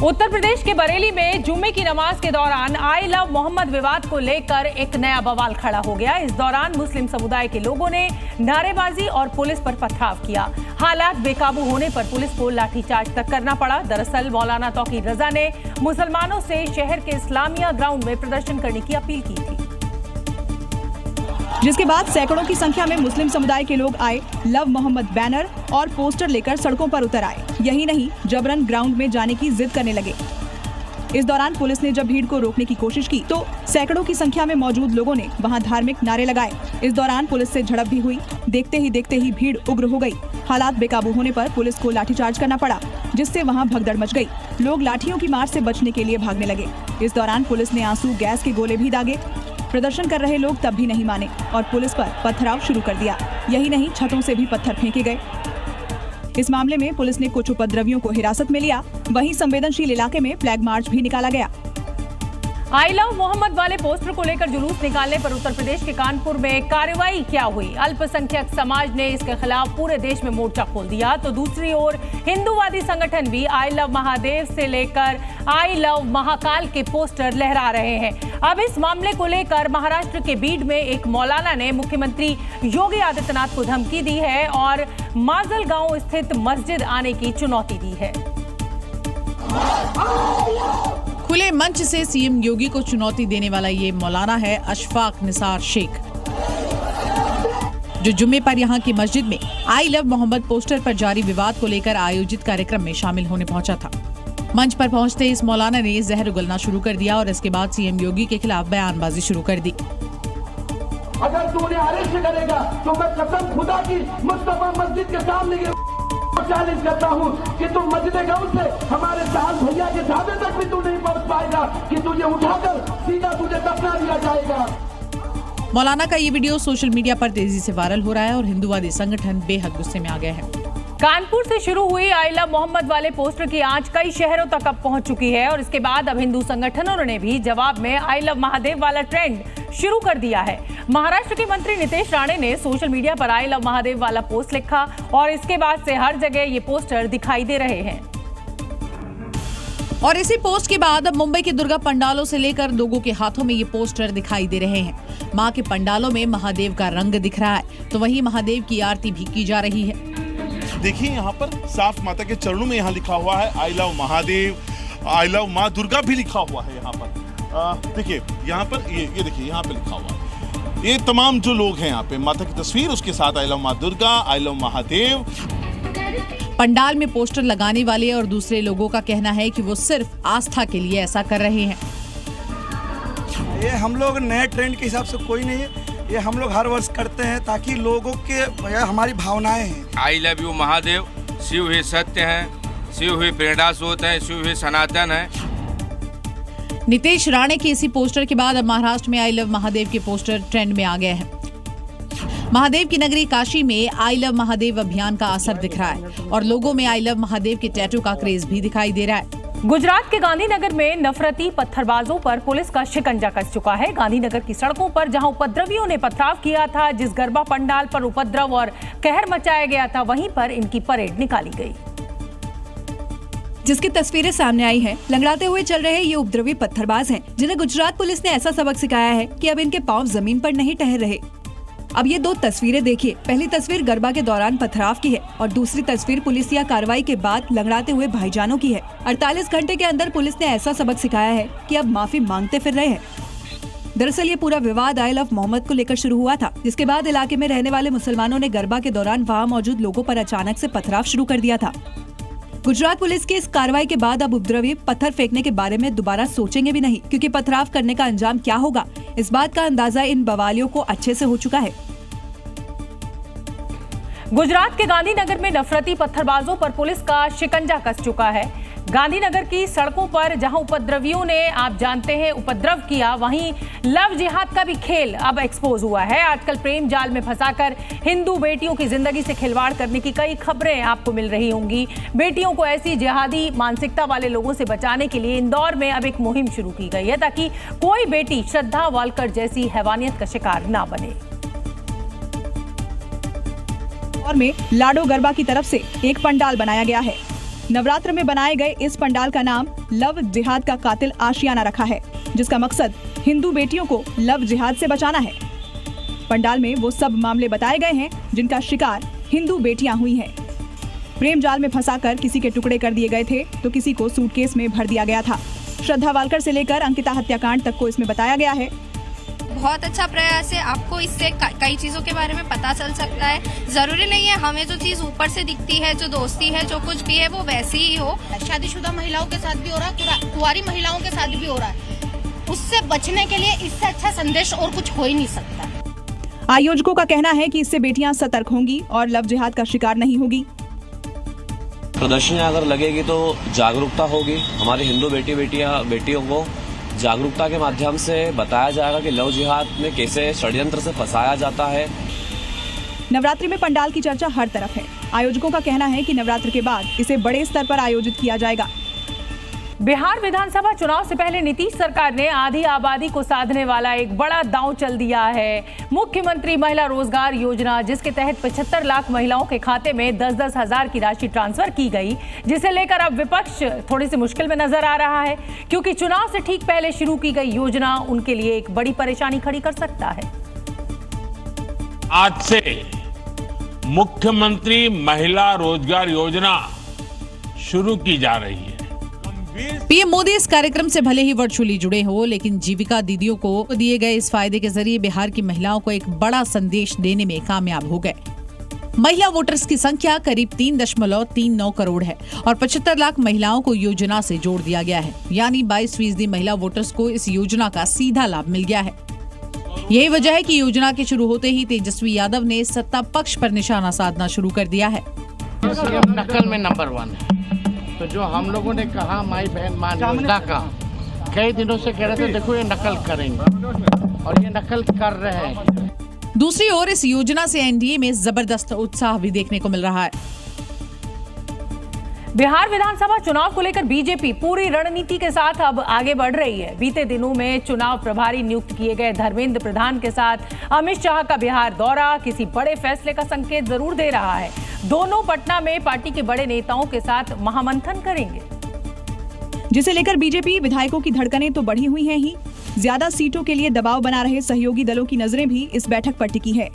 उत्तर प्रदेश के बरेली में जुम्मे की नमाज के दौरान आई लव मोहम्मद विवाद को लेकर एक नया बवाल खड़ा हो गया। इस दौरान मुस्लिम समुदाय के लोगों ने नारेबाजी और पुलिस पर पथराव किया। हालात बेकाबू होने पर पुलिस को लाठीचार्ज तक करना पड़ा। दरअसल मौलाना तौकीर रजा ने मुसलमानों से शहर के इस्लामिया ग्राउंड में प्रदर्शन करने की अपील की थी, जिसके बाद सैकड़ों की संख्या में मुस्लिम समुदाय के लोग आए, लव मोहम्मद बैनर और पोस्टर लेकर सड़कों पर उतर आए। यही नहीं, जबरन ग्राउंड में जाने की जिद करने लगे। इस दौरान पुलिस ने जब भीड़ को रोकने की कोशिश की तो सैकड़ों की संख्या में मौजूद लोगों ने वहां धार्मिक नारे लगाए। इस दौरान पुलिस से झड़प भी हुई। देखते ही भीड़ उग्र हो गई। हालात बेकाबू होने पर पुलिस को लाठीचार्ज करना पड़ा, जिससे वहां भगदड़ मच गई। लोग लाठियों की मार से बचने के लिए भागने लगे। इस दौरान पुलिस ने आंसू गैस के गोले भी दागे। प्रदर्शन कर रहे लोग तब भी नहीं माने और पुलिस पर पथराव शुरू कर दिया। यही नहीं, छतों से भी पत्थर फेंके गए। इस मामले में पुलिस ने कुछ उपद्रवियों को हिरासत में लिया। वहीं संवेदनशील इलाके में फ्लैग मार्च भी निकाला गया। आई लव मोहम्मद वाले पोस्टर को लेकर जुलूस निकालने पर उत्तर प्रदेश के कानपुर में कार्रवाई क्या हुई? अल्पसंख्यक समाज ने इसके खिलाफ पूरे देश में मोर्चा खोल दिया, तो दूसरी ओर हिंदूवादी संगठन भी आई लव महादेव से लेकर आई लव महाकाल के पोस्टर लहरा रहे हैं। अब इस मामले को लेकर महाराष्ट्र के बीड में एक मौलाना ने मुख्यमंत्री योगी आदित्यनाथ को धमकी दी है और माजलगांव स्थित मस्जिद आने की चुनौती दी है। खुले मंच से सीएम योगी को चुनौती देने वाला ये मौलाना है अशफाक निसार शेख, जो जुम्मे पर यहाँ की मस्जिद में आई लव मोहम्मद पोस्टर पर जारी विवाद को लेकर आयोजित कार्यक्रम में शामिल होने पहुंचा था। मंच पर पहुंचते इस मौलाना ने जहर उगलना शुरू कर दिया और इसके बाद सीएम योगी के खिलाफ बयानबाजी शुरू कर दी। अगर तू उन्हें अरेस्ट करेगा तो मैं कसम खुदा की मुस्तफा मस्जिद के सामने चैलेंज करता हूँ कि तुम मस्जिद गांव से हमारे साल भैया के ढाबे तक भी तू नहीं पहुँच पाएगा कि तुझे उठाकर सीधा तुझे दफना दिया जाएगा। मौलाना का ये वीडियो सोशल मीडिया पर तेजी से वायरल हो रहा है और हिंदूवादी संगठन बेहद गुस्से में आ गए हैं। कानपुर से शुरू हुई आई लव मोहम्मद वाले पोस्टर की आंच कई शहरों तक अब पहुंच चुकी है और इसके बाद अब हिंदू संगठनों ने भी जवाब में आई लव महादेव वाला ट्रेंड शुरू कर दिया है। महाराष्ट्र के मंत्री नितेश राणे ने सोशल मीडिया पर आई लव महादेव वाला पोस्ट लिखा और इसके बाद से हर जगह ये पोस्टर दिखाई दे रहे हैं। और इसी पोस्ट के बाद अब मुंबई के दुर्गा पंडालों से लेकर लोगों के हाथों में ये पोस्टर दिखाई दे रहे हैं। मां के पंडालों में महादेव का रंग दिख रहा है तो वहीं महादेव की आरती भी की जा रही है। देखिए यहाँ पर साफ माता के चरणों में यहाँ लिखा हुआ है I love Mahadev, I love माँ दुर्गा भी लिखा हुआ है यहाँ पर। देखिए यहाँ पर ये देखिए यहाँ पे लिखा हुआ है। ये तमाम जो लोग हैं यहाँ पे माता की तस्वीर, उसके साथ आई लव माँ दुर्गा, आई लव महादेव। पंडाल में पोस्टर लगाने वाले और दूसरे लोगों का कहना है कि वो सिर्फ आस्था के लिए ऐसा कर रहे हैं। ये हम लोग नए ट्रेंड के हिसाब से कोई नहीं है, ये हम लोग हर वर्ष करते हैं ताकि लोगों के हमारी भावनाएं हैं। I love you Mahadev, Shiv ही सत्य है, शिव ही प्रेरणा स्रोत है, शिव ही सनातन है। नितेश राणे के इसी पोस्टर के बाद अब महाराष्ट्र में आई लव महादेव के पोस्टर ट्रेंड में आ गए हैं। महादेव की नगरी काशी में आई लव महादेव अभियान का असर दिख रहा है और लोगों में आई लव महादेव के टैटू का क्रेज भी दिखाई दे रहा है। गुजरात के गांधीनगर में नफरती पत्थरबाजों पर पुलिस का शिकंजा कस चुका है। गांधीनगर की सड़कों पर जहां उपद्रवियों ने पथराव किया था, जिस गरबा पंडाल पर उपद्रव और कहर मचाया गया था, वहीं पर इनकी परेड निकाली गई, जिसकी तस्वीरें सामने आई हैं। लंगड़ाते हुए चल रहे ये उपद्रवी पत्थरबाज हैं, जिन्हें गुजरात पुलिस ने ऐसा सबक सिखाया है कि अब इनके पांव जमीन पर नहीं ठहर रहे। अब ये दो तस्वीरें देखिए। पहली तस्वीर गरबा के दौरान पथराव की है और दूसरी तस्वीर पुलिसिया कार्रवाई के बाद लंगड़ाते हुए भाईजानों की है। 48 घंटे के अंदर पुलिस ने ऐसा सबक सिखाया है कि अब माफी मांगते फिर रहे हैं। दरअसल ये पूरा विवाद आई लव मोहम्मद को लेकर शुरू हुआ था, जिसके बाद इलाके में रहने वाले मुसलमानों ने गरबा के दौरान वहाँ मौजूद लोगों पर अचानक से पथराव शुरू कर दिया था। गुजरात पुलिस की इस कार्रवाई के बाद अब उपद्रवी पत्थर फेंकने के बारे में दोबारा सोचेंगे भी नहीं, क्योंकि पथराव करने का अंजाम क्या होगा, इस बात का अंदाजा इन बवालियों को अच्छे से हो चुका है। गुजरात के गांधीनगर में नफरती पत्थरबाजों पर पुलिस का शिकंजा कस चुका है। गांधीनगर की सड़कों पर जहां उपद्रवियों ने, आप जानते हैं, उपद्रव किया, वहीं लव जिहाद का भी खेल अब एक्सपोज हुआ है। आजकल प्रेम जाल में फंसाकर हिंदू बेटियों की जिंदगी से खिलवाड़ करने की कई खबरें आपको मिल रही होंगी। बेटियों को ऐसी जिहादी मानसिकता वाले लोगों से बचाने के लिए इंदौर में अब एक मुहिम शुरू की गई है, ताकि कोई बेटी श्रद्धा वालकर जैसी हैवानियत का शिकार ना बने। में लाडो गरबा की तरफ से एक पंडाल बनाया गया है। नवरात्र में बनाए गए इस पंडाल का नाम लव जिहाद का कातिल आशियाना रखा है, जिसका मकसद हिंदू बेटियों को लव जिहाद से बचाना है। पंडाल में वो सब मामले बताए गए हैं जिनका शिकार हिंदू बेटियां हुई हैं। प्रेम जाल में फंसाकर किसी के टुकड़े कर दिए गए थे तो किसी को सूटकेस में भर दिया गया था। श्रद्धा वालकर से लेकर अंकिता हत्याकांड तक को इसमें बताया गया है। बहुत अच्छा प्रयास है, आपको इससे कई चीजों के बारे में पता चल सकता है। जरूरी नहीं है हमें जो चीज ऊपर से दिखती है, जो दोस्ती है, जो कुछ भी है वो वैसी ही हो। शादीशुदा महिलाओं के साथ भी हो रहा है, कुंवारी महिलाओं के साथ भी हो रहा है। उससे बचने के लिए इससे अच्छा संदेश और कुछ हो ही नहीं सकता। आयोजकों का कहना है कि इससे बेटियां सतर्क होंगी और लव जिहाद का शिकार नहीं होगी। प्रदर्शनी अगर लगेगी तो जागरूकता होगी। हमारे हिंदू बेटियों को जागरूकता के माध्यम से बताया जाएगा कि लव जिहाद में कैसे षड्यंत्र से फंसाया जाता है। नवरात्रि में पंडाल की चर्चा हर तरफ है। आयोजकों का कहना है कि नवरात्र के बाद इसे बड़े स्तर पर आयोजित किया जाएगा। बिहार विधानसभा चुनाव से पहले नीतीश सरकार ने आधी आबादी को साधने वाला एक बड़ा दांव चल दिया है। मुख्यमंत्री महिला रोजगार योजना, जिसके तहत 75 लाख महिलाओं के खाते में 10-10 हजार की राशि ट्रांसफर की गई, जिसे लेकर अब विपक्ष थोड़ी सी मुश्किल में नजर आ रहा है, क्योंकि चुनाव से ठीक पहले शुरू की गई योजना उनके लिए एक बड़ी परेशानी खड़ी कर सकता है। आज से मुख्यमंत्री महिला रोजगार योजना शुरू की जा रही है। पीएम मोदी इस कार्यक्रम से भले ही वर्चुअली जुड़े हो, लेकिन जीविका दीदियों को दिए गए इस फायदे के जरिए बिहार की महिलाओं को एक बड़ा संदेश देने में कामयाब हो गए। महिला वोटर्स की संख्या करीब 3.39 करोड़ है और 75 लाख महिलाओं को योजना से जोड़ दिया गया है, यानी 22% महिला वोटर्स को इस योजना का सीधा लाभ मिल गया है। यही वजह है कि योजना के शुरू होते ही तेजस्वी यादव ने सत्ता पक्ष पर निशाना साधना शुरू कर दिया है। नकल में नंबर 1 है, तो जो हम लोगों ने कहा माई बहन मान योजना का, कई दिनों से कह रहे थे देखो ये नकल करेंगे और ये नकल कर रहे हैं। दूसरी ओर इस योजना से एनडीए में जबरदस्त उत्साह भी देखने को मिल रहा है। बिहार विधानसभा चुनाव को लेकर बीजेपी पूरी रणनीति के साथ अब आगे बढ़ रही है। बीते दिनों में चुनाव प्रभारी नियुक्त किए गए धर्मेंद्र प्रधान के साथ अमित शाह का बिहार दौरा किसी बड़े फैसले का संकेत जरूर दे रहा है। दोनों पटना में पार्टी के बड़े नेताओं के साथ महामंथन करेंगे, जिसे लेकर बीजेपी विधायकों की धड़कनें तो बढ़ी हुई हैं ही, ज्यादा सीटों के लिए दबाव बना रहे सहयोगी दलों की नजरें भी इस बैठक पर टिकी है।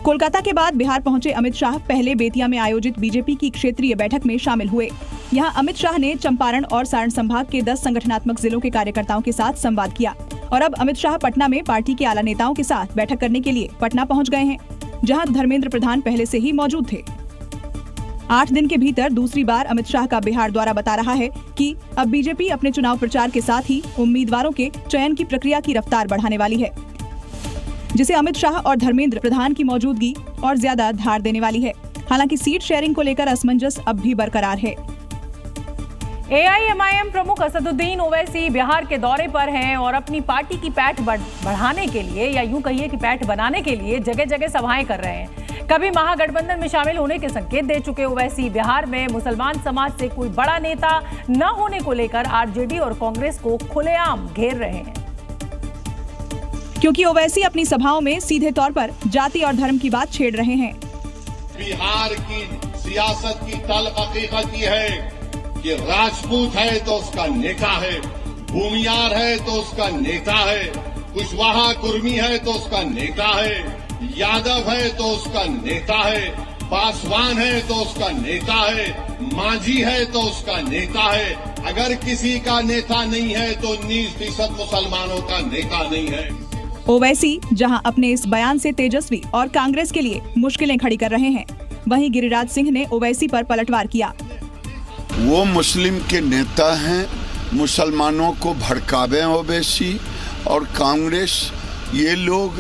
कोलकाता के बाद बिहार पहुंचे अमित शाह पहले बेतिया में आयोजित बीजेपी की क्षेत्रीय बैठक में शामिल हुए। यहां अमित शाह ने चंपारण और सारण संभाग के 10 संगठनात्मक जिलों के कार्यकर्ताओं के साथ संवाद किया और अब अमित शाह पटना में पार्टी के आला नेताओं के साथ बैठक करने के लिए पटना पहुंच गए हैं, जहां धर्मेंद्र प्रधान पहले से ही मौजूद थे। 8 दिन के भीतर दूसरी बार अमित शाह का बिहार दौरा बता रहा है कि अब बीजेपी अपने चुनाव प्रचार के साथ ही उम्मीदवारों के चयन की प्रक्रिया की रफ्तार बढ़ाने वाली है, जिसे अमित शाह और धर्मेंद्र प्रधान की मौजूदगी और ज्यादा धार देने वाली है। हालांकि सीट शेयरिंग को लेकर असमंजस अब भी बरकरार है। एआईएमआईएम प्रमुख असदुद्दीन ओवैसी बिहार के दौरे पर हैं और अपनी पार्टी की पैठ बढ़ाने के लिए, या यूं कहिए कि पैठ बनाने के लिए जगह जगह सभाएं कर रहे हैं। कभी महागठबंधन में शामिल होने के संकेत दे चुके ओवैसी बिहार में मुसलमान समाज से कोई बड़ा नेता न होने को लेकर आरजेडी और कांग्रेस को खुलेआम घेर रहे हैं, क्योंकि ओवैसी अपनी सभाओं में सीधे तौर पर जाति और धर्म की बात छेड़ रहे हैं। बिहार की सियासत की तल्ख हकीकत ये है कि राजपूत है तो उसका नेता है, भूमियार है तो उसका नेता है, कुशवाहा कुर्मी है तो उसका नेता है, यादव है तो उसका नेता है, पासवान है तो उसका नेता है, मांझी है तो उसका नेता है। अगर किसी का नेता नहीं है तो 19% मुसलमानों का नेता नहीं है। ओवैसी जहां अपने इस बयान से तेजस्वी और कांग्रेस के लिए मुश्किलें खड़ी कर रहे हैं, वहीं गिरिराज सिंह ने ओवैसी पर पलटवार किया। वो मुस्लिम के नेता हैं, मुसलमानों को भड़कावे ओवैसी और कांग्रेस, ये लोग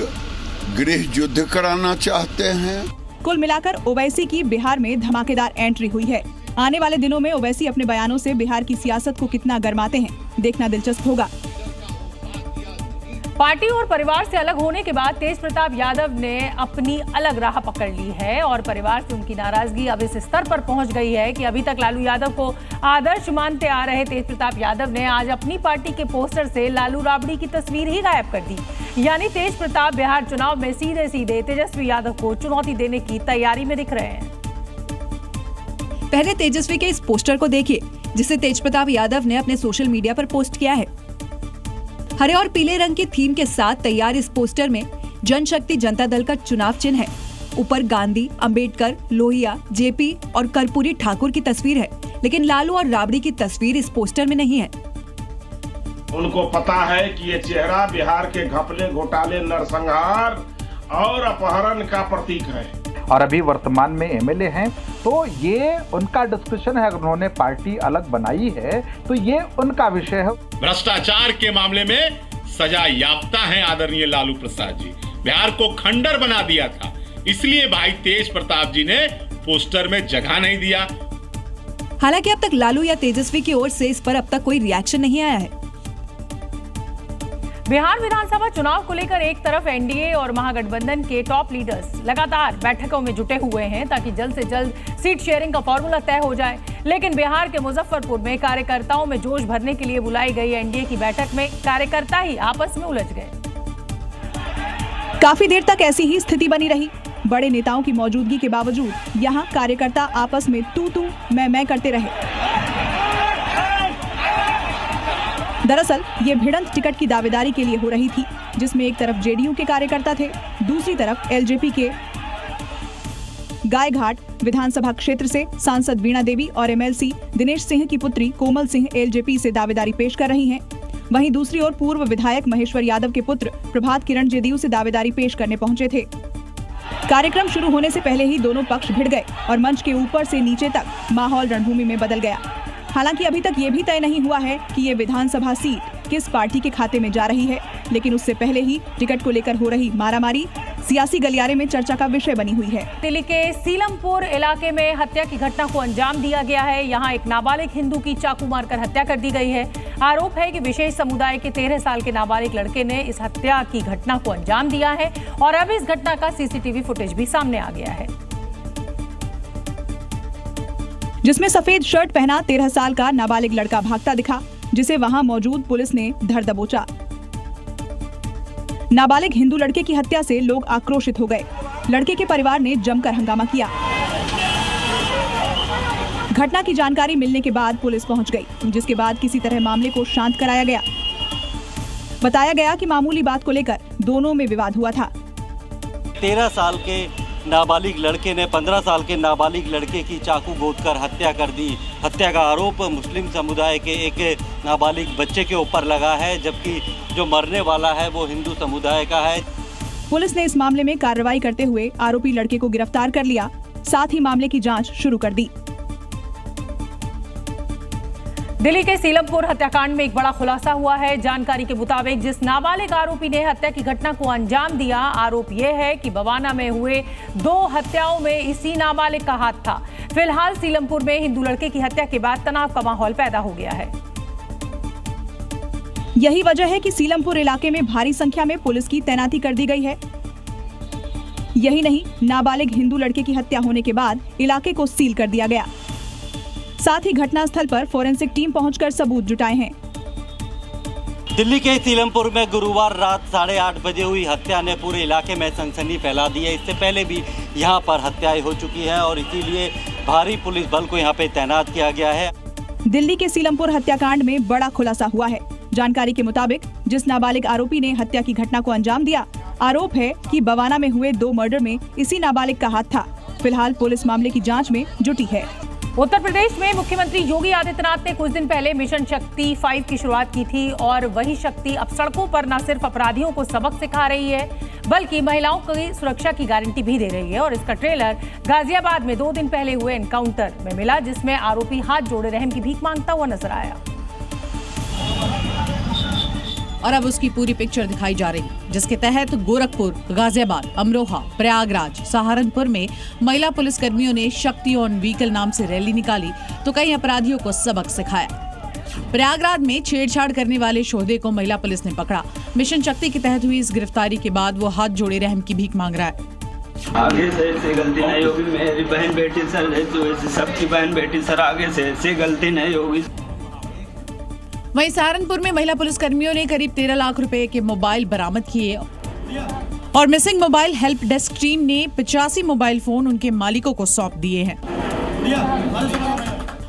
गृह युद्ध कराना चाहते हैं। कुल मिलाकर ओवैसी की बिहार में धमाकेदार एंट्री हुई है। आने वाले दिनों में ओवैसी अपने बयानों से बिहार की सियासत को कितना गरमाते हैं, देखना दिलचस्प होगा। पार्टी और परिवार से अलग होने के बाद तेज प्रताप यादव ने अपनी अलग राह पकड़ ली है और परिवार से उनकी नाराजगी अब इस स्तर पर पहुंच गई है कि अभी तक लालू यादव को आदर्श मानते आ रहे तेज प्रताप यादव ने आज अपनी पार्टी के पोस्टर से लालू राबड़ी की तस्वीर ही गायब कर दी। यानी तेज प्रताप बिहार चुनाव में सीधे सीधे तेजस्वी यादव को चुनौती देने की तैयारी में दिख रहे हैं। पहले तेजस्वी के इस पोस्टर को देखिए, जिसे तेजप्रताप यादव ने अपने सोशल मीडिया पर पोस्ट किया है। हरे और पीले रंग की थीम के साथ तैयार इस पोस्टर में जनशक्ति जनता दल का चुनाव चिन्ह है। ऊपर गांधी, अंबेडकर, लोहिया, जेपी और कर्पूरी ठाकुर की तस्वीर है, लेकिन लालू और राबड़ी की तस्वीर इस पोस्टर में नहीं है। उनको पता है कि ये चेहरा बिहार के घपले, घोटाले, नरसंहार और अपहरण का प्रतीक है। और अभी वर्तमान में एमएलए हैं, तो ये उनका डिस्कशन है। अगर उन्होंने पार्टी अलग बनाई है तो ये उनका विषय है। भ्रष्टाचार के मामले में सजा याफ्ता हैं आदरणीय लालू प्रसाद जी। बिहार को खंडर बना दिया था, इसलिए भाई तेज प्रताप जी ने पोस्टर में जगह नहीं दिया। हालांकि अब तक लालू या तेजस्वी की ओर से इस पर अब तक कोई रिएक्शन नहीं आया है। बिहार विधानसभा चुनाव को लेकर एक तरफ एनडीए और महागठबंधन के टॉप लीडर्स लगातार बैठकों में जुटे हुए हैं ताकि जल्द से जल्द सीट शेयरिंग का फॉर्मूला तय हो जाए, लेकिन बिहार के मुजफ्फरपुर में कार्यकर्ताओं में जोश भरने के लिए बुलाई गई एनडीए की बैठक में कार्यकर्ता ही आपस में उलझ गए। काफी देर तक ऐसी ही स्थिति बनी रही। बड़े नेताओं की मौजूदगी के बावजूद यहाँ कार्यकर्ता आपस में तू मैं करते रहे। दरअसल ये भिड़ंत टिकट की दावेदारी के लिए हो रही थी, जिसमें एक तरफ जेडीयू के कार्यकर्ता थे, दूसरी तरफ एलजेपी के। गायघाट विधानसभा क्षेत्र से सांसद वीणा देवी और एमएलसी दिनेश सिंह की पुत्री कोमल सिंह एलजेपी से दावेदारी पेश कर रही हैं। वहीं दूसरी ओर पूर्व विधायक महेश्वर यादव के पुत्र प्रभात किरण जेडीयू से दावेदारी पेश करने पहुंचे थे। कार्यक्रम शुरू होने से पहले ही दोनों पक्ष भिड़ गए और मंच के ऊपर से नीचे तक माहौल रणभूमि में बदल गया। हालांकि अभी तक ये भी तय नहीं हुआ है कि ये विधानसभा सीट किस पार्टी के खाते में जा रही है, लेकिन उससे पहले ही टिकट को लेकर हो रही मारामारी सियासी गलियारे में चर्चा का विषय बनी हुई है। दिल्ली के सीलमपुर इलाके में हत्या की घटना को अंजाम दिया गया है। यहाँ एक नाबालिग हिंदू की चाकू मारकर हत्या कर दी गई है। आरोप है कि विशेष समुदाय के 13 साल के नाबालिग लड़के ने इस हत्या की घटना को अंजाम दिया है और अब इस घटना का सीसीटीवी फुटेज भी सामने आ गया है, जिसमें सफेद शर्ट पहना 13 साल का नाबालिग लड़का भागता दिखा, जिसे वहां मौजूद पुलिस ने धर दबोचा। नाबालिग हिंदू लड़के की हत्या से लोग आक्रोशित हो गए। लड़के के परिवार ने जमकर हंगामा किया। घटना की जानकारी मिलने के बाद पुलिस पहुंच गई, जिसके बाद किसी तरह मामले को शांत कराया गया। बताया गया कि मामूली बात को लेकर दोनों में विवाद हुआ था। 13 साल के नाबालिग लड़के ने 15 साल के नाबालिग लड़के की चाकू गोदकर हत्या कर दी। हत्या का आरोप मुस्लिम समुदाय के एक नाबालिग बच्चे के ऊपर लगा है, जबकि जो मरने वाला है वो हिंदू समुदाय का है। पुलिस ने इस मामले में कार्रवाई करते हुए आरोपी लड़के को गिरफ्तार कर लिया, साथ ही मामले की जांच शुरू कर दी। दिल्ली के सीलमपुर हत्याकांड में एक बड़ा खुलासा हुआ है। जानकारी के मुताबिक जिस नाबालिग आरोपी ने हत्या की घटना को अंजाम दिया, आरोप यह है कि बवाना में हुए 2 हत्याओं में इसी नाबालिग का हाथ था। फिलहाल सीलमपुर में हिंदू लड़के की हत्या के बाद तनाव का माहौल पैदा हो गया है। यही वजह है कि सीलमपुर इलाके में भारी संख्या में पुलिस की तैनाती कर दी गई है। यही नहीं, नाबालिग हिंदू लड़के की हत्या होने के बाद इलाके को सील कर दिया गया। साथ ही घटनास्थल पर फोरेंसिक टीम पहुंचकर सबूत जुटाए हैं। दिल्ली के सीलमपुर में गुरुवार रात 8:30 बजे हुई हत्या ने पूरे इलाके में सनसनी फैला दी है। इससे पहले भी यहां पर हत्याएं हो चुकी हैं और इसीलिए भारी पुलिस बल को यहां पे तैनात किया गया है। दिल्ली के सीलमपुर हत्याकांड में बड़ा खुलासा हुआ है। जानकारी के मुताबिक जिस नाबालिग आरोपी ने हत्या की घटना को अंजाम दिया, आरोप है कि बवाना में हुए 2 मर्डर में इसी नाबालिग का हाथ था। फिलहाल पुलिस मामले की जाँच में जुटी है। उत्तर प्रदेश में मुख्यमंत्री योगी आदित्यनाथ ने कुछ दिन पहले मिशन शक्ति 5 की शुरुआत की थी और वही शक्ति अब सड़कों पर न सिर्फ अपराधियों को सबक सिखा रही है, बल्कि महिलाओं की सुरक्षा की गारंटी भी दे रही है। और इसका ट्रेलर गाजियाबाद में 2 दिन पहले हुए एनकाउंटर में मिला, जिसमें आरोपी हाथ जोड़े रहम की भीख मांगता हुआ नजर आया। और अब उसकी पूरी पिक्चर दिखाई जा रही, जिसके तहत गोरखपुर, गाजियाबाद, अमरोहा, प्रयागराज, सहारनपुर में महिला पुलिसकर्मियों ने शक्ति ऑन व्हीकल नाम से रैली निकाली तो कई अपराधियों को सबक सिखाया। प्रयागराज में छेड़छाड़ करने वाले शोधे को महिला पुलिस ने पकड़ा। मिशन शक्ति के तहत हुई इस गिरफ्तारी के बाद वो हाथ जोड़े रहम की भीख मांग रहा है। आगे से ऐसी गलती नहीं होगी, मेरी बहन बेटी सर, सबकी बहन बेटी सर, आगे से ऐसी गलती नहीं होगी। वहीं सहारनपुर में महिला पुलिसकर्मियों ने करीब 13 लाख रुपए के मोबाइल बरामद किए और missing mobile help desk team ने 85 मोबाइल फोन उनके मालिकों को सौंप दिए हैं।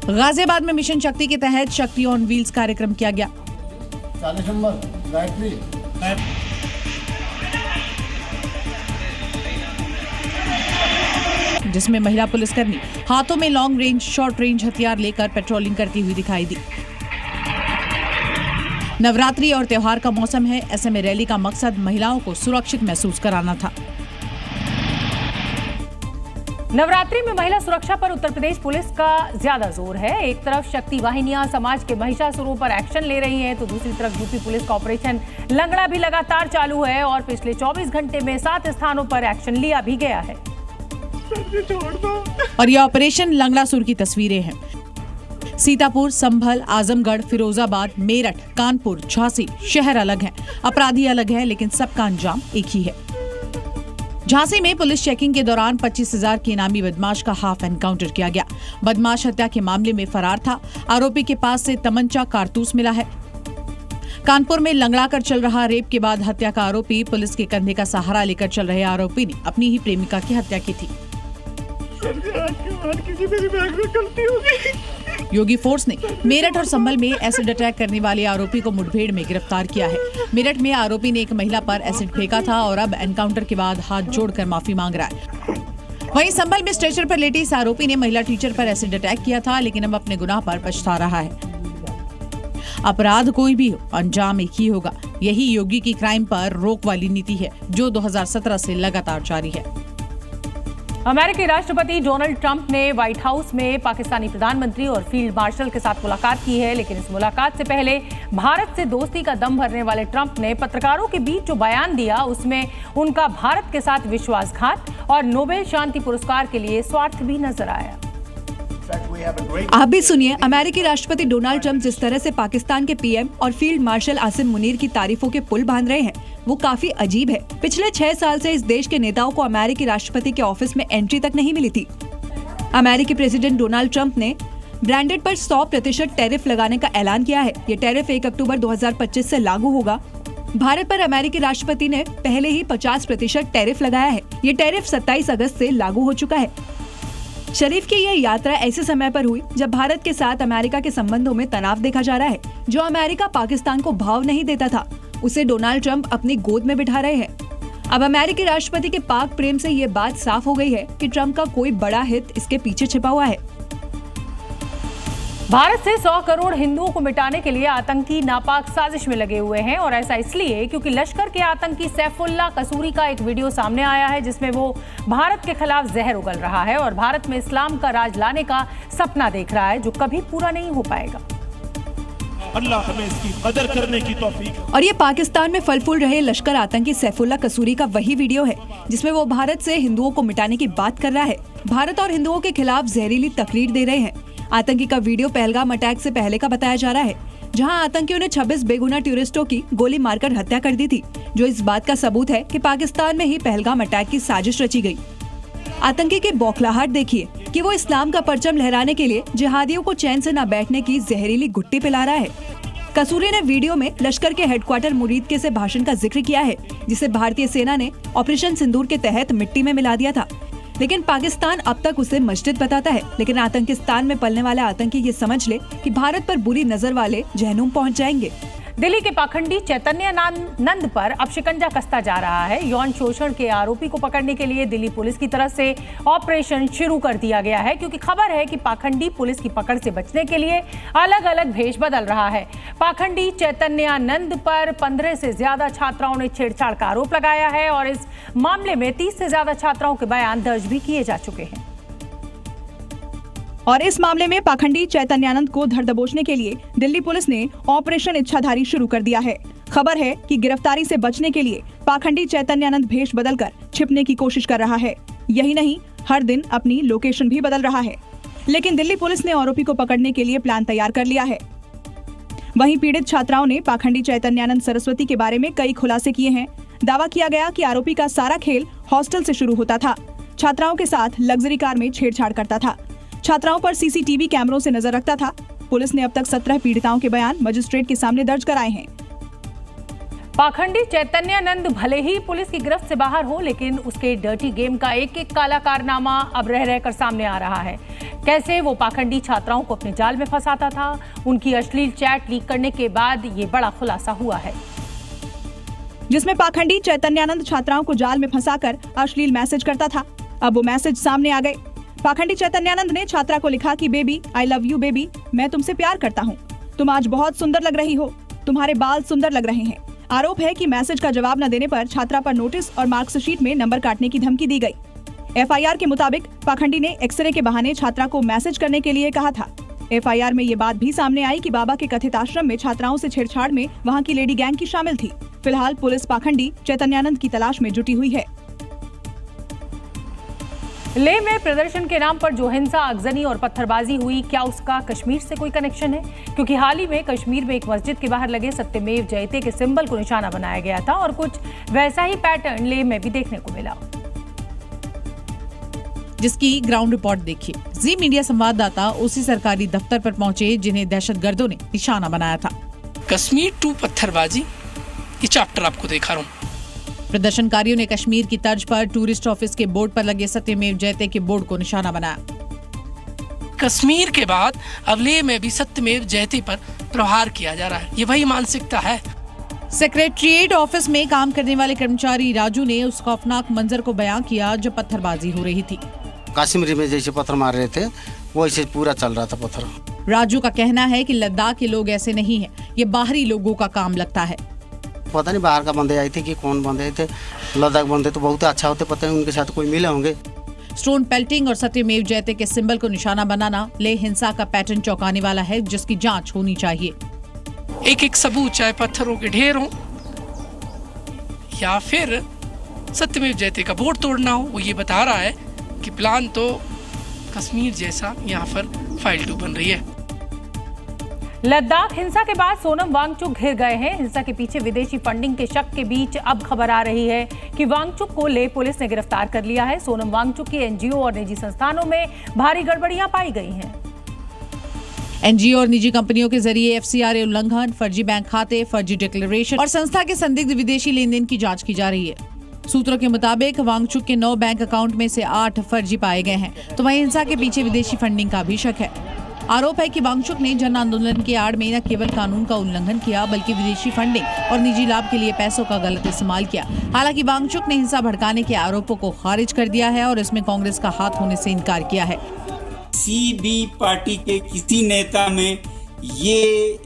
गाजियाबाद में मिशन शक्ति के तहत शक्ति ऑन व्हील्स कार्यक्रम किया गया। 40 नंबर गायत्री जिसमें महिला पुलिसकर्मी हाथों में लॉन्ग रेंज शॉर्ट रेंज हथियार लेकर पेट्रोलिंग करती हुई दिखाई दी। नवरात्रि और त्योहार का मौसम है, ऐसे में रैली का मकसद महिलाओं को सुरक्षित महसूस कराना था। नवरात्रि में महिला सुरक्षा पर उत्तर प्रदेश पुलिस का ज्यादा जोर है। एक तरफ शक्ति वाहिनियां समाज के महिषासुरों पर एक्शन ले रही हैं, तो दूसरी तरफ यूपी पुलिस का ऑपरेशन लंगड़ा भी लगातार चालू है और पिछले 24 घंटे में 7 स्थानों पर एक्शन लिया भी गया है। और ये ऑपरेशन लंगड़ासुर की तस्वीरें हैं। सीतापुर, संभल, आजमगढ़, फिरोजाबाद, मेरठ, कानपुर, झांसी शहर अलग हैं, अपराधी अलग हैं, लेकिन सबका अंजाम एक ही है। झांसी में पुलिस चेकिंग के दौरान 25,000 के इनामी बदमाश का हाफ एनकाउंटर किया गया। बदमाश हत्या के मामले में फरार था। आरोपी के पास से तमंचा, कारतूस मिला है। कानपुर में लंगड़ा कर चल रहा रेप के बाद हत्या का आरोपी, पुलिस के कंधे का सहारा लेकर चल रहे आरोपी ने अपनी ही प्रेमिका की हत्या की थी। योगी फोर्स ने मेरठ और संभल में एसिड अटैक करने वाले आरोपी को मुठभेड़ में गिरफ्तार किया है। मेरठ में आरोपी ने एक महिला पर एसिड फेंका था और अब एनकाउंटर के बाद हाथ जोड़कर माफी मांग रहा है। वहीं संभल में स्ट्रेचर पर लेटे इस आरोपी ने महिला टीचर पर एसिड अटैक किया था, लेकिन अब अपने गुनाह पर पछता रहा है। अपराध कोई भी हो, अंजाम एक ही होगा। यही योगी की क्राइम पर रोक वाली नीति है, जो 2017 से लगातार जारी है। अमेरिकी राष्ट्रपति डोनाल्ड ट्रंप ने व्हाइट हाउस में पाकिस्तानी प्रधानमंत्री और फील्ड मार्शल के साथ मुलाकात की है, लेकिन इस मुलाकात से पहले भारत से दोस्ती का दम भरने वाले ट्रंप ने पत्रकारों के बीच जो बयान दिया, उसमें उनका भारत के साथ विश्वासघात और नोबेल शांति पुरस्कार के लिए स्वार्थ भी नजर आया। आप भी सुनिए अमेरिकी राष्ट्रपति डोनाल्ड ट्रंप जिस तरह से पाकिस्तान के पीएम और फील्ड मार्शल आसिम मुनीर की तारीफों के पुल बांध रहे हैं, वो काफी अजीब है। पिछले 6 साल से इस देश के नेताओं को अमेरिकी राष्ट्रपति के ऑफिस में एंट्री तक नहीं मिली थी। अमेरिकी प्रेसिडेंट डोनाल्ड ट्रंप ने ब्रांडेड पर 100% टैरिफ लगाने का ऐलान किया है। ये टैरिफ 1 अक्टूबर 2025 से लागू होगा। भारत पर अमेरिकी राष्ट्रपति ने पहले ही 50% टैरिफ लगाया है। ये टैरिफ 27 अगस्त से लागू हो चुका है। शरीफ की यह यात्रा ऐसे समय पर हुई जब भारत के साथ अमेरिका के संबंधों में तनाव देखा जा रहा है। जो अमेरिका पाकिस्तान को भाव नहीं देता था, उसे डोनाल्ड ट्रंप अपनी गोद में बिठा रहे हैं। अब अमेरिकी राष्ट्रपति के पाक प्रेम से ये बात साफ हो गई है कि ट्रंप का कोई बड़ा हित इसके पीछे छिपा हुआ है। भारत से 100 करोड़ हिंदुओं को मिटाने के लिए आतंकी नापाक साजिश में लगे हुए हैं, और ऐसा इसलिए क्योंकि लश्कर के आतंकी सैफुल्लाह कसूरी का एक वीडियो सामने आया है, जिसमें वो भारत के खिलाफ जहर उगल रहा है और भारत में इस्लाम का राज लाने का सपना देख रहा है, जो कभी पूरा नहीं हो पाएगा। अल्लाह हमें इसकी कदर करने की तौफीक। और ये पाकिस्तान में फल फूल रहे लश्कर आतंकी सैफुल्लाह कसूरी का वही वीडियो है जिसमें वो भारत से हिंदुओं को मिटाने की बात कर रहा है। भारत और हिंदुओं के खिलाफ जहरीली तकरीर दे रहे हैं। आतंकी का वीडियो पहलगाम अटैक से पहले का बताया जा रहा है, जहां आतंकियों ने 26 बेगुनाह टूरिस्टों की गोली मारकर हत्या कर दी थी, जो इस बात का सबूत है कि पाकिस्तान में ही पहलगाम अटैक की साजिश रची गई। आतंकी की बौखलाहट देखिए कि वो इस्लाम का परचम लहराने के लिए जिहादियों को चैन से न बैठने की जहरीली गुट्टी पिला रहा है। कसूरी ने वीडियो में लश्कर के हेडक्वार्टर मुरीदके से भाषण का जिक्र किया है, जिसे भारतीय सेना ने ऑपरेशन सिंदूर के तहत मिट्टी में मिला दिया था, लेकिन पाकिस्तान अब तक उसे मस्जिद बताता है। लेकिन आतंकिस्तान में पलने वाले आतंकी ये समझ ले कि भारत पर बुरी नजर वाले जहन्नुम पहुंच जाएंगे। दिल्ली के पाखंडी चैतन्यानंद पर अब शिकंजा कसता जा रहा है। यौन शोषण के आरोपी को पकड़ने के लिए दिल्ली पुलिस की तरफ से ऑपरेशन शुरू कर दिया गया है, क्योंकि खबर है कि पाखंडी पुलिस की पकड़ से बचने के लिए अलग अलग भेष बदल रहा है। पाखंडी चैतन्यानंद पर 15 से ज्यादा छात्राओं ने छेड़छाड़ का आरोप लगाया है और इस मामले में 30 से ज्यादा छात्राओं के बयान दर्ज भी किए जा चुके हैं। और इस मामले में पाखंडी चैतन्यानंद को धर दबोचने के लिए दिल्ली पुलिस ने ऑपरेशन इच्छाधारी शुरू कर दिया है। खबर है कि गिरफ्तारी से बचने के लिए पाखंडी चैतन्यानंद भेष बदलकर छिपने की कोशिश कर रहा है। यही नहीं, हर दिन अपनी लोकेशन भी बदल रहा है। लेकिन दिल्ली पुलिस ने आरोपी को पकड़ने के लिए प्लान तैयार कर लिया है। वहीं पीड़ित छात्राओं ने पाखंडी चैतन्यानंद सरस्वती के बारे में कई खुलासे किए हैं। दावा किया गया कि आरोपी का सारा खेल हॉस्टल से शुरू होता था। छात्राओं के साथ लग्जरी कार में छेड़छाड़ करता था। छात्राओं पर सीसीटीवी कैमरों से नजर रखता था। पुलिस ने अब तक 17 पीड़िताओं के बयान मजिस्ट्रेट के सामने दर्ज कराए हैं। पाखंडी चैतन्यानंद भले ही पुलिस की गिरफ्त से बाहर हो, लेकिन उसके डर्टी गेम का एक एक काला कारनामा अब रह रहकर सामने आ रहा है। कैसे वो पाखंडी छात्राओं को अपने जाल में फंसाता था। उनकी अश्लील चैट लीक करने के बाद ये बड़ा खुलासा हुआ है, जिसमें पाखंडी चैतन्यानंद छात्राओं को जाल में फंसाकर अश्लील मैसेज करता था। अब वो मैसेज सामने आ गए। पाखंडी चैतन्यानंद ने छात्रा को लिखा कि baby, I love you baby, मैं तुमसे प्यार करता हूँ, तुम आज बहुत सुंदर लग रही हो, तुम्हारे बाल सुंदर लग रहे हैं। आरोप है कि मैसेज का जवाब न देने पर छात्रा पर नोटिस और मार्कशीट में नंबर काटने की धमकी दी गई। एफआईआर के मुताबिक पाखंडी ने एक्सरे के बहाने छात्रा को मैसेज करने के लिए कहा था। एफआईआर में ये बात भी सामने आई कि बाबा के कथित आश्रम में छात्राओं से छेड़छाड़ में वहां की लेडी गैंग की शामिल थी। फिलहाल पुलिस पाखंडी चैतन्यानंद की तलाश में जुटी हुई है। लेह में प्रदर्शन के नाम पर जो हिंसा, आगजनी और पत्थरबाजी हुई, क्या उसका कश्मीर से कोई कनेक्शन है? क्योंकि हाल ही में कश्मीर में एक मस्जिद के बाहर लगे सत्यमेव जयते के सिंबल को निशाना बनाया गया था और कुछ वैसा ही पैटर्न लेह में भी देखने को मिला, जिसकी ग्राउंड रिपोर्ट देखिए। जी मीडिया संवाददाता उसी सरकारी दफ्तर पर पहुंचे जिन्हें दहशतगर्दों ने निशाना बनाया था। कश्मीर टू पत्थरबाजी ये चैप्टर आपको दिखा रहा हूँ। प्रदर्शनकारियों ने कश्मीर की तर्ज पर टूरिस्ट ऑफिस के बोर्ड पर लगे सत्यमेव जयते के बोर्ड को निशाना बनाया। कश्मीर के बाद अब लेह में भी सत्यमेव जयते पर प्रहार किया जा रहा है, ये वही मानसिकता है। सेक्रेटरिएट ऑफिस में काम करने वाले कर्मचारी राजू ने उस खौफनाक मंजर को बयां किया जब पत्थरबाजी हो रही थी। कश्मीर में जैसे पत्थर मार रहे थे वैसे पूरा चल रहा था पत्थर। राजू का कहना है कि लद्दाख के लोग ऐसे नहीं हैं, ये बाहरी लोगों का काम लगता है। पता नहीं बाहर का बंदे आए थे कि कौन बंदे थे। लद्दाख बंदे तो बहुत अच्छा होते, पता नहीं उनके साथ कोई मिले होंगे। स्टोन पेल्टिंग और सत्यमेव जयते के सिंबल को निशाना बनाना लेह हिंसा का पैटर्न चौंकाने वाला है, जिसकी जांच होनी चाहिए। एक एक सबूत, चाहे पत्थरों के ढेर हो या फिर सत्यमेव जयते का बोर्ड तोड़ना हो, वो ये बता रहा है कि प्लान तो कश्मीर जैसा यहाँ पर फाइल 2 बन रही है। लद्दाख हिंसा के बाद सोनम वांगचुक घिर गए हैं। हिंसा के पीछे विदेशी फंडिंग के शक के बीच अब खबर आ रही है कि वांगचुक को लेह पुलिस ने गिरफ्तार कर लिया है। सोनम वांगचुक की एनजीओ और निजी संस्थानों में भारी गड़बड़ियां पाई गई हैं। एनजीओ और निजी कंपनियों के जरिए एफसीआरए उल्लंघन, फर्जी बैंक खाते, फर्जी डिक्लेरेशन और संस्था के संदिग्ध विदेशी लेन देन की जांच की जा रही है। सूत्रों के मुताबिक वांगचुक के 9 बैंक अकाउंट में से 8 फर्जी पाए गए हैं, तो वहीं हिंसा के पीछे विदेशी फंडिंग का भी शक है। आरोप है कि वांगचुक ने जन आंदोलन के आड़ में न केवल कानून का उल्लंघन किया, बल्कि विदेशी फंडिंग और निजी लाभ के लिए पैसों का गलत इस्तेमाल किया। हालांकि वांगचुक ने हिंसा भड़काने के आरोपों को खारिज कर दिया है और इसमें कांग्रेस का हाथ होने से इनकार किया है। किसी भी पार्टी के किसी नेता में ये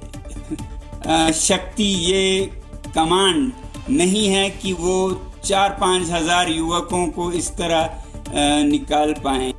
शक्ति, ये कमांड नहीं है कि वो 4-5 हजार युवकों को इस तरह निकाल पाएं।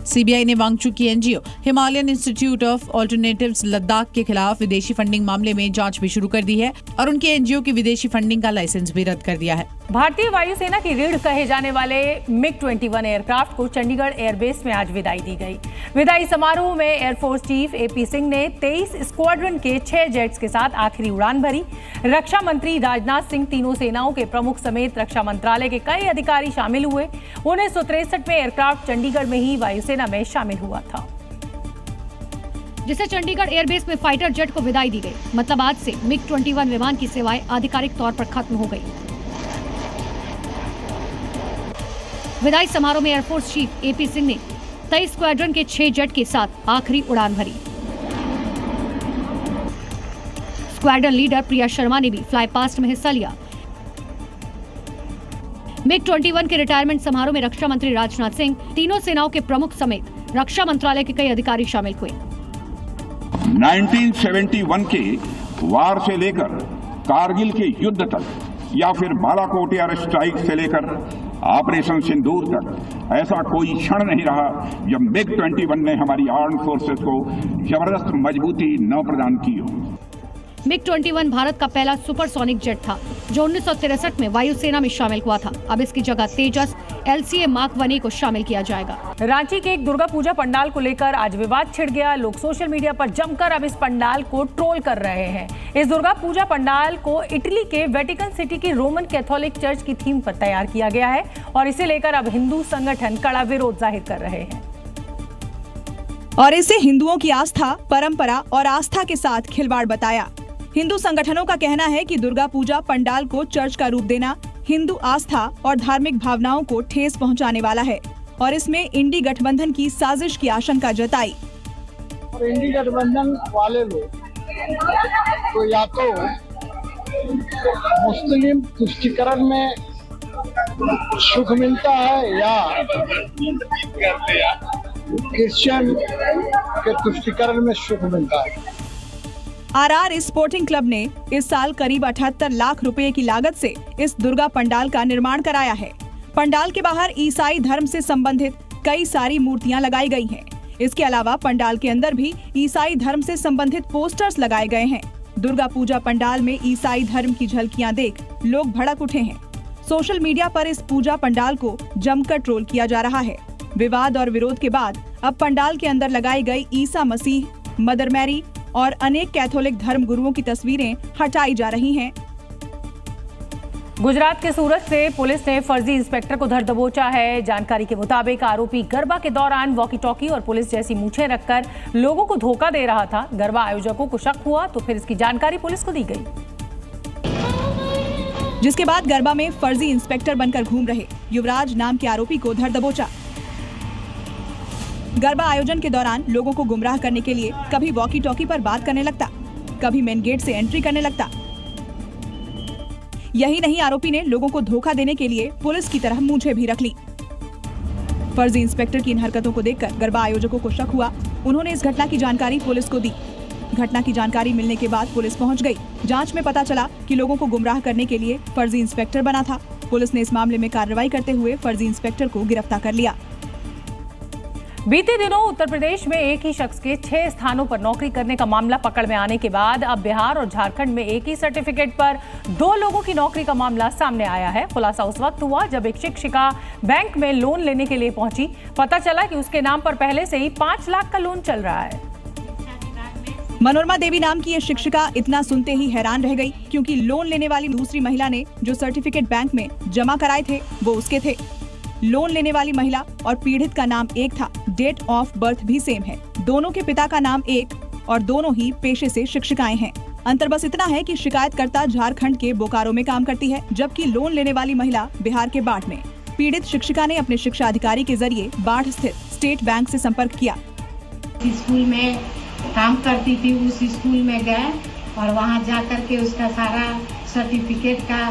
सीबीआई ने वांगचुक की NGO Himalayan institute of alternatives Ladakh के खिलाफ विदेशी फंडिंग मामले में जांच भी शुरू कर दी है और उनके एनजीओ की विदेशी फंडिंग का लाइसेंस भी रद्द कर दिया है। भारतीय वायुसेना की रीढ़ कहे जाने वाले MiG-21 एयरक्राफ्ट को चंडीगढ़ एयरबेस में आज विदाई दी गई। विदाई समारोह में एयरफोर्स चीफ AP सिंह ने 23 स्क्वाड्रन के 6 जेट्स के साथ आखिरी उड़ान भरी। रक्षा मंत्री राजनाथ सिंह, तीनों सेनाओं के प्रमुख समेत रक्षा मंत्रालय के कई अधिकारी शामिल हुए। 1963 में एयरक्राफ्ट चंडीगढ़ में ही वायुसेना में शामिल हुआ था, जिसे चंडीगढ़ एयरबेस में फाइटर जेट को विदाई दी गई। मतलब आज से MiG-21 विमान की सेवाएं आधिकारिक तौर पर खत्म हो गई। विदाई समारोह में एयरफोर्स चीफ AP सिंह ने 23 स्क्वाड्रन के 6 जेट के साथ आखिरी उड़ान भरी। स्क्वाड्रन लीडर प्रिया शर्मा ने भी फ्लाई पास्ट में हिस्सा लिया। MiG-21 के रिटायरमेंट समारोह में रक्षा मंत्री राजनाथ सिंह, तीनों सेनाओं के प्रमुख समेत रक्षा मंत्रालय के कई अधिकारी शामिल हुए। 1971 के वार से लेकर कारगिल के युद्ध तक या फिर बालाकोट एयर स्ट्राइक से लेकर ऑपरेशन सिंदूर तक ऐसा कोई क्षण नहीं रहा जब MiG-21 ने हमारी आर्म्ड फोर्सेस को जबरदस्त मजबूती न प्रदान की हो। MiG-21 भारत का पहला सुपरसोनिक जेट था जो 1963 में वायुसेना में शामिल हुआ था। अब इसकी जगह तेजस LCA Mark 1A को शामिल किया जाएगा। रांची के एक दुर्गा पूजा पंडाल को लेकर आज विवाद छिड़ गया। लोग सोशल मीडिया पर जमकर अब इस पंडाल को ट्रोल कर रहे हैं। इस दुर्गा पूजा पंडाल को इटली के वेटिकन सिटी की रोमन कैथोलिक चर्च की थीम पर तैयार किया गया है और इसे लेकर अब हिंदू संगठन कड़ा विरोध जाहिर कर रहे हैं और इसे हिंदुओं की आस्था, परंपरा और आस्था के साथ खिलवाड़ बताया। हिंदू संगठनों का कहना है कि दुर्गा पूजा पंडाल को चर्च का रूप देना हिंदू आस्था और धार्मिक भावनाओं को ठेस पहुंचाने वाला है। और इसमें इंडी गठबंधन की साजिश की आशंका जताई। और इंडी गठबंधन वाले लोग तो या तो मुस्लिम तुष्टीकरण में सुख मिलता है या क्रिश्चियन के तुष्टीकरण में सुख मिलता है। आरआर स्पोर्टिंग क्लब ने इस साल करीब 78 लाख रुपए की लागत से इस दुर्गा पंडाल का निर्माण कराया है। पंडाल के बाहर ईसाई धर्म से संबंधित कई सारी मूर्तियां लगाई गई हैं। इसके अलावा पंडाल के अंदर भी ईसाई धर्म से संबंधित पोस्टर्स लगाए गए हैं। दुर्गा पूजा पंडाल में ईसाई धर्म की झलकियां देख लोग भड़क उठे हैं। सोशल मीडिया पर इस पूजा पंडाल को जमकर ट्रोल किया जा रहा है। विवाद और विरोध के बाद अब पंडाल के अंदर लगाई गई ईसा मसीह, मदर मैरी और अनेक कैथोलिक धर्म गुरुओं की तस्वीरें हटाई जा रही हैं। गुजरात के सूरत से पुलिस ने फर्जी इंस्पेक्टर को धर दबोचा है। जानकारी के मुताबिक आरोपी गरबा के दौरान वॉकी टॉकी और पुलिस जैसी मूछें रखकर लोगों को धोखा दे रहा था। गरबा आयोजकों को शक हुआ तो फिर इसकी जानकारी पुलिस को दी गई, जिसके बाद गरबा में फर्जी इंस्पेक्टर बनकर घूम रहे युवराज नाम के आरोपी को धर दबोचा। गरबा आयोजन के दौरान लोगों को गुमराह करने के लिए कभी वॉकी टॉकी पर बात करने लगता, कभी मेन गेट से एंट्री करने लगता। यही नहीं, आरोपी ने लोगों को धोखा देने के लिए पुलिस की तरह मूंछें भी रख ली। फर्जी इंस्पेक्टर की इन हरकतों को देखकर गरबा आयोजकों को शक हुआ। उन्होंने इस घटना की जानकारी पुलिस को दी। घटना की जानकारी मिलने के बाद पुलिस पहुंच गई। जांच में पता चला कि लोगों को गुमराह करने के लिए फर्जी इंस्पेक्टर बना था। पुलिस ने इस मामले में कार्रवाई करते हुए फर्जी इंस्पेक्टर को गिरफ्तार कर लिया। बीते दिनों उत्तर प्रदेश में एक ही शख्स के 6 स्थानों पर नौकरी करने का मामला पकड़ में आने के बाद अब बिहार और झारखंड में एक ही सर्टिफिकेट पर 2 लोगों की नौकरी का मामला सामने आया है। खुलासा उस वक्त हुआ जब एक शिक्षिका बैंक में लोन लेने के लिए पहुंची। पता चला कि उसके नाम पर पहले से ही 5 लाख का लोन चल रहा है। मनोरमा देवी नाम की ये शिक्षिका इतना सुनते ही हैरान रह गई, क्योंकि लोन लेने वाली दूसरी महिला ने जो सर्टिफिकेट बैंक में जमा कराए थे वो उसके थे। लोन लेने वाली महिला और पीड़ित का नाम एक था, डेट ऑफ बर्थ भी सेम है। दोनों के पिता का नाम एक और दोनों ही पेशे से शिक्षिकाएं हैं। अंतर बस इतना है कि शिकायतकर्ता झारखंड के बोकारो में काम करती है, जबकि लोन लेने वाली महिला बिहार के बाढ़ में। पीड़ित शिक्षिका ने अपने शिक्षा अधिकारी के जरिए बाढ़ स्थित स्टेट बैंक से संपर्क किया। स्कूल में काम करती थी, उस स्कूल में गए और वहाँ जा करके उसका सारा सर्टिफिकेट का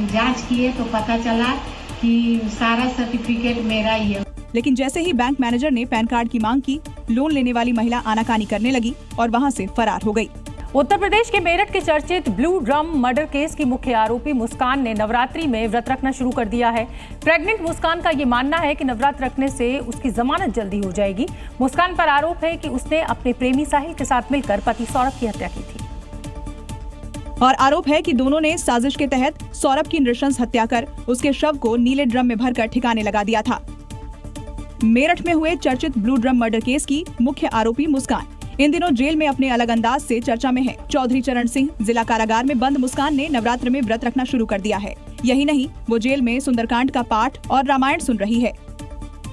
जांच किए तो पता चला कि सारा सर्टिफिकेट मेरा ही है। लेकिन जैसे ही बैंक मैनेजर ने पैन कार्ड की मांग की, लोन लेने वाली महिला आनाकानी करने लगी और वहां से फरार हो गई। उत्तर प्रदेश के मेरठ के चर्चित ब्लू ड्रम मर्डर केस की मुख्य आरोपी मुस्कान ने नवरात्रि में व्रत रखना शुरू कर दिया है। प्रेग्नेंट मुस्कान का ये मानना है कि नवरात्र रखने से उसकी जमानत जल्दी हो जाएगी। मुस्कान पर आरोप है कि उसने अपने प्रेमी साहिल के साथ मिलकर पति सौरभ की हत्या की थी और आरोप है कि दोनों ने साजिश के तहत सौरभ की नृशंस हत्या कर उसके शव को नीले ड्रम में भरकर ठिकाने लगा दिया था। मेरठ में हुए चर्चित ब्लू ड्रम मर्डर केस की मुख्य आरोपी मुस्कान इन दिनों जेल में अपने अलग अंदाज से चर्चा में है। चौधरी चरण सिंह जिला कारागार में बंद मुस्कान ने नवरात्र में व्रत रखना शुरू कर दिया है। यही नहीं, वो जेल में सुंदरकांड का पाठ और रामायण सुन रही है।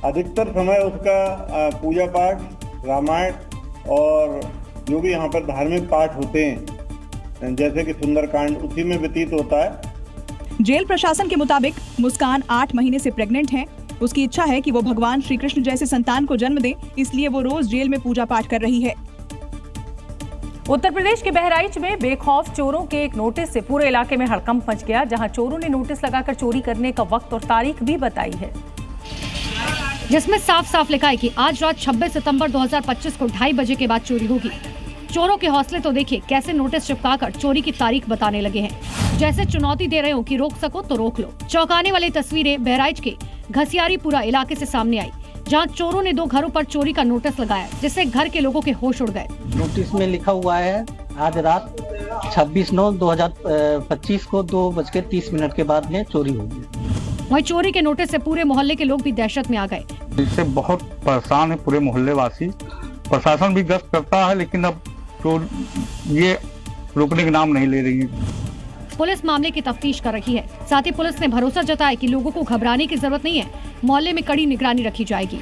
अधिकतर समय उसका पूजा पाठ, रामायण और जो भी यहाँ पर धार्मिक पाठ होते हैं जैसे कि सुंदरकांड, उसी में व्यतीत होता है। जेल प्रशासन के मुताबिक मुस्कान 8 महीने से प्रेग्नेंट है। उसकी इच्छा है कि वो भगवान श्री कृष्ण जैसे संतान को जन्म दे, इसलिए वो रोज जेल में पूजा पाठ कर रही है। उत्तर प्रदेश के बहराइच में बेखौफ चोरों के एक नोटिस से पूरे इलाके में हड़कंप मच गया, जहां चोरों ने नोटिस लगाकर चोरी करने का वक्त और तारीख भी बताई है, जिसमें साफ साफ लिखा है कि आज रात 26 सितंबर 2025 को 2:30 बजे के बाद चोरी होगी। चोरों के हौसले तो देखिए, कैसे नोटिस चिपकाकर चोरी की तारीख बताने लगे हैं, जैसे चुनौती दे रहे हो कि रोक सको तो रोक लो। चौंकाने वाली तस्वीरें बहराइच के घसियारीपुरा इलाके से सामने आई, जहां चोरों ने 2 घरों पर चोरी का नोटिस लगाया, जिससे घर के लोगों के होश उड़ गए। नोटिस में लिखा हुआ है आज रात 26/9/2025 को 2:30 के बाद में चोरी होगी। वहीं चोरी के नोटिस से पूरे मोहल्ले के लोग भी दहशत में आ गए। इससे बहुत परेशान है पूरे मोहल्ले वासी। प्रशासन भी गश्त करता है, लेकिन अब तो ये रुकने का नाम नहीं ले रही है। पुलिस मामले की तफ्तीश कर रही है। साथ ही पुलिस ने भरोसा जताया कि लोगों को घबराने की जरूरत नहीं है, मोहल्ले में कड़ी निगरानी रखी जाएगी।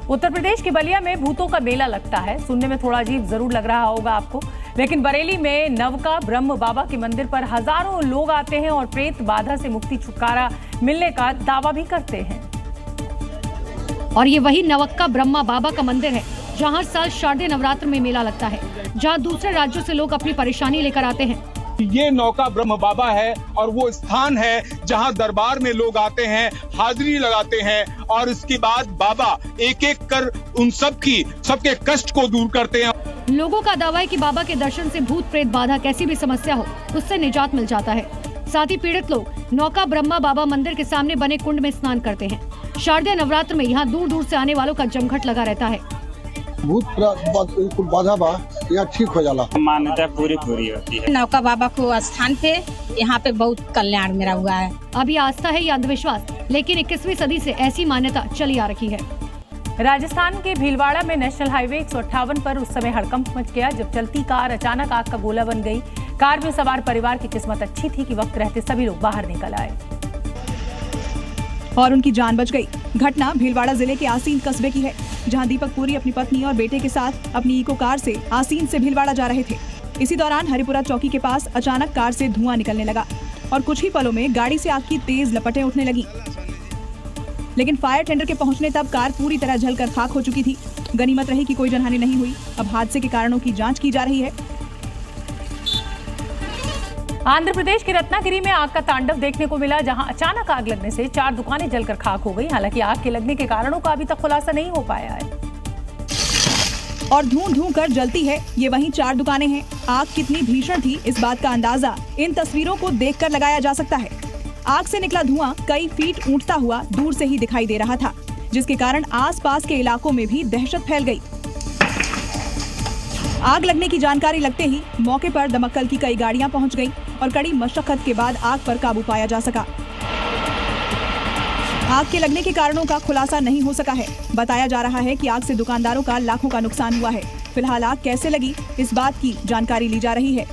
उत्तर प्रदेश के बलिया में भूतों का मेला लगता है। सुनने में थोड़ा अजीब जरूर लग रहा होगा आपको, लेकिन बरेली में नवका ब्रह्म बाबा के मंदिर पर हजारों लोग आते हैं और प्रेत बाधा से मुक्ति छुटकारा मिलने का दावा भी करते हैं। और ये वही नवक्का ब्रह्मा बाबा का मंदिर है जहाँ हर साल शारदीय नवरात्र में मेला लगता है, जहाँ दूसरे राज्यों से लोग अपनी परेशानी लेकर आते हैं। ये नौका ब्रह्म बाबा है और वो स्थान है जहां दरबार में लोग आते हैं, हाजिरी लगाते हैं और इसके बाद बाबा एक एक कर उन सबके कष्ट को दूर करते हैं। लोगों का दावा है कि बाबा के दर्शन से भूत प्रेत बाधा कैसी भी समस्या हो उससे निजात मिल जाता है। साथ ही पीड़ित लोग नौका ब्रह्मा बाबा मंदिर के सामने बने कुंड में स्नान करते हैं। शारदीय नवरात्र में यहाँ दूर दूर से आने वालों का जमघट लगा रहता है। भूत बाधा बा यहाँ ठीक हो जाला। मान्यता पूरी होती है। नौका बाबा को स्थान पे यहाँ पे बहुत कल्याण मेरा हुआ है। अभी आस्था है या अंधविश्वास, लेकिन 21वीं सदी से ऐसी मान्यता चली आ रही है। राजस्थान के भीलवाड़ा में नेशनल हाईवे 158 पर उस समय हड़कंप मच गया जब चलती कार अचानक आग का गोला बन गई। कार में सवार परिवार की किस्मत अच्छी थी कि वक्त रहते सभी लोग बाहर निकल आए और उनकी जान बच गई। घटना भीलवाड़ा जिले के आसीन कस्बे की है, जहां दीपक पुरी अपनी पत्नी और बेटे के साथ अपनी इको कार से आसीन से भीलवाड़ा जा रहे थे। इसी दौरान हरिपुरा चौकी के पास अचानक कार से धुआं निकलने लगा और कुछ ही पलों में गाड़ी से आग की तेज लपटें उठने लगी। लेकिन फायर टेंडर के पहुंचने तक कार पूरी तरह जलकर खाक हो चुकी थी। गनीमत रही कि कोई जनहानि नहीं हुई। अब हादसे के कारणों की जांच की जा रही है। आंध्र प्रदेश के रत्नागिरी में आग का तांडव देखने को मिला, जहां अचानक आग लगने से 4 दुकानें जलकर खाक हो गई। हालांकि आग के लगने के कारणों का अभी तक खुलासा नहीं हो पाया है। और धूं कर जलती है ये वहीं 4 दुकानें हैं। आग कितनी भीषण थी इस बात का अंदाजा इन तस्वीरों को देखकर लगाया जा सकता है। आग से निकला धुआं कई फीट ऊंचता हुआ दूर से ही दिखाई दे रहा था, जिसके कारण आसपास के इलाकों में भी दहशत फैल गई। आग लगने की जानकारी लगते ही मौके पर दमकल की कई गाड़ियां पहुंच गईं और कड़ी मशक्कत के बाद आग पर काबू पाया जा सका। आग के लगने के कारणों का खुलासा नहीं हो सका है। बताया जा रहा है कि आग से दुकानदारों का लाखों का नुकसान हुआ है। फिलहाल आग कैसे लगी इस बात की जानकारी ली जा रही है।